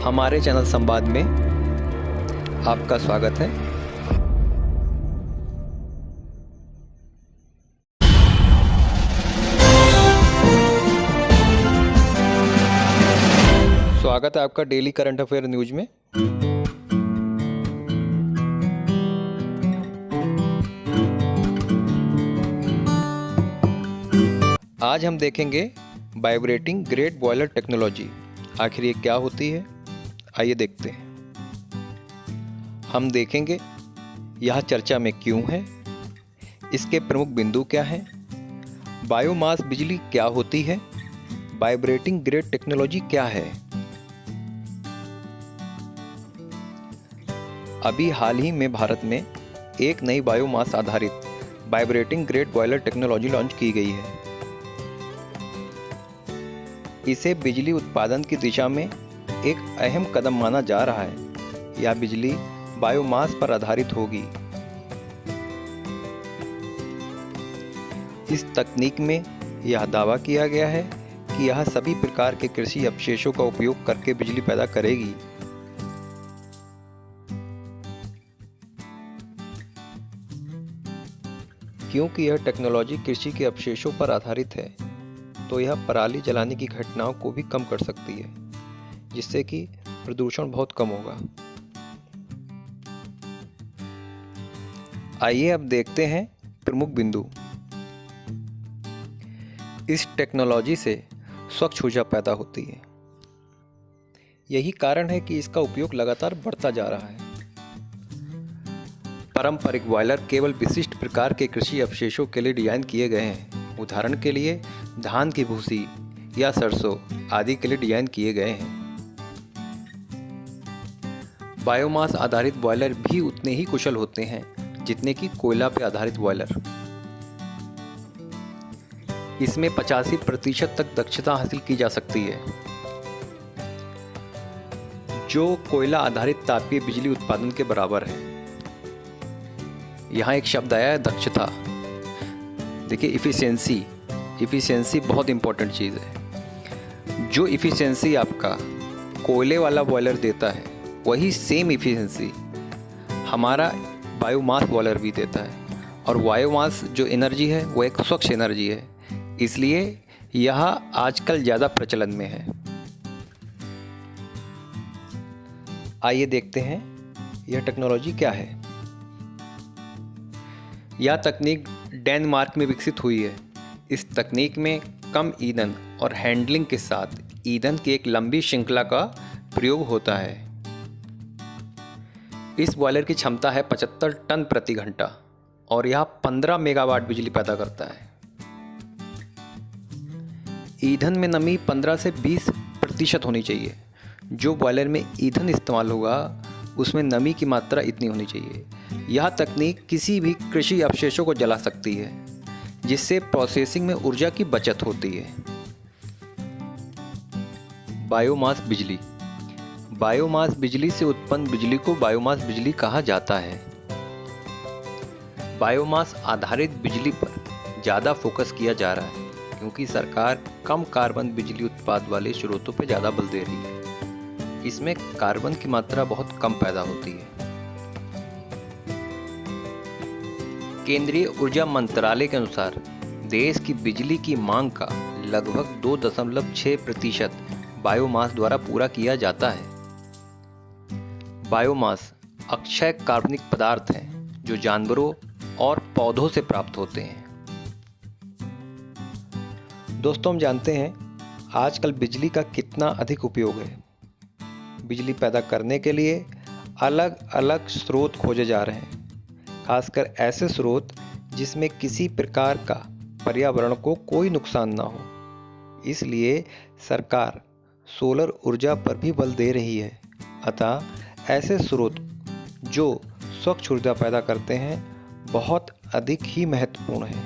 हमारे चैनल संवाद में आपका स्वागत है। स्वागत है आपका डेली करंट अफेयर न्यूज में। आज हम देखेंगे वाइब्रेटिंग ग्रेट बॉयलर टेक्नोलॉजी। आखिर ये क्या होती है, आइए देखते हैं। हम देखेंगे यह चर्चा में क्यों है, इसके प्रमुख बिंदु क्या हैं, बायोमास बिजली क्या होती है, वाइब्रेटिंग ग्रेड टेक्नोलॉजी क्या है। अभी हाल ही में भारत में एक नई बायोमास आधारित vibrating grade boiler technology launch की गई है। इसे बिजली उत्पादन की दिशा में एक अहम कदम माना जा रहा है। यह बिजली बायोमास पर आधारित होगी। इस तकनीक में यह दावा किया गया है कि यह सभी प्रकार के कृषि अवशेषों का उपयोग करके बिजली पैदा करेगी। क्योंकि यह टेक्नोलॉजी कृषि के अवशेषों पर आधारित है, तो यह पराली जलाने की घटनाओं को भी कम कर सकती है, जिससे कि प्रदूषण बहुत कम होगा। आइए अब देखते हैं प्रमुख बिंदु। इस टेक्नोलॉजी से स्वच्छ ऊर्जा पैदा होती है। यही कारण है कि इसका उपयोग लगातार बढ़ता जा रहा है। पारंपरिक बॉयलर केवल विशिष्ट प्रकार के कृषि अवशेषों के लिए डिजाइन किए गए हैं। उदाहरण के लिए धान की भूसी या सरसों आदि के लिए डिजाइन किए गए हैं। बायोमास आधारित बॉयलर भी उतने ही कुशल होते हैं जितने कि कोयला पर आधारित बॉयलर। इसमें 85% तक दक्षता हासिल की जा सकती है, जो कोयला आधारित तापीय बिजली उत्पादन के बराबर है। यहाँ एक शब्द आया है, दक्षता। देखिए, इफिशिएंसी बहुत इंपॉर्टेंट चीज़ है। जो इफिशिएंसी आपका कोयले वाला बॉयलर देता है, वही सेम इफिशिएंसी हमारा बायोमास बॉयलर भी देता है। और बायोमास जो एनर्जी है वो एक स्वच्छ एनर्जी है, इसलिए यह आजकल ज़्यादा प्रचलन में है। आइए देखते हैं यह टेक्नोलॉजी क्या है। यह तकनीक डेनमार्क में विकसित हुई है। इस तकनीक में कम ईंधन और हैंडलिंग के साथ ईंधन की एक लंबी श्रृंखला का प्रयोग होता है। इस बॉयलर की क्षमता है 75 टन प्रति घंटा और यह 15 मेगावाट बिजली पैदा करता है। ईंधन में नमी 15 से 20% होनी चाहिए। जो बॉयलर में ईंधन इस्तेमाल होगा उसमें नमी की मात्रा इतनी होनी चाहिए। यह तकनीक किसी भी कृषि अवशेषों को जला सकती है, जिससे प्रोसेसिंग में ऊर्जा की बचत होती है। बायोमास बिजली। बायोमास बिजली से उत्पन्न बिजली को बायोमास बिजली कहा जाता है। बायोमास आधारित बिजली पर ज़्यादा फोकस किया जा रहा है, क्योंकि सरकार कम कार्बन बिजली उत्पाद वाले स्रोतों पर ज़्यादा बल दे रही है। इसमें कार्बन की मात्रा बहुत कम पैदा होती है। केंद्रीय ऊर्जा मंत्रालय के अनुसार देश की बिजली की मांग का लगभग 2.6% बायोमास द्वारा पूरा किया जाता है। बायोमास अक्षय कार्बनिक पदार्थ हैं जो जानवरों और पौधों से प्राप्त होते हैं। दोस्तों, हम जानते हैं आजकल बिजली का कितना अधिक उपयोग है। बिजली पैदा करने के लिए अलग अलग स्रोत खोजे जा रहे हैं, खासकर ऐसे स्रोत जिसमें किसी प्रकार का पर्यावरण को कोई नुकसान ना हो। इसलिए सरकार सोलर ऊर्जा पर भी बल दे रही है। अतः ऐसे स्रोत जो स्वच्छ ऊर्जा पैदा करते हैं बहुत अधिक ही महत्वपूर्ण है।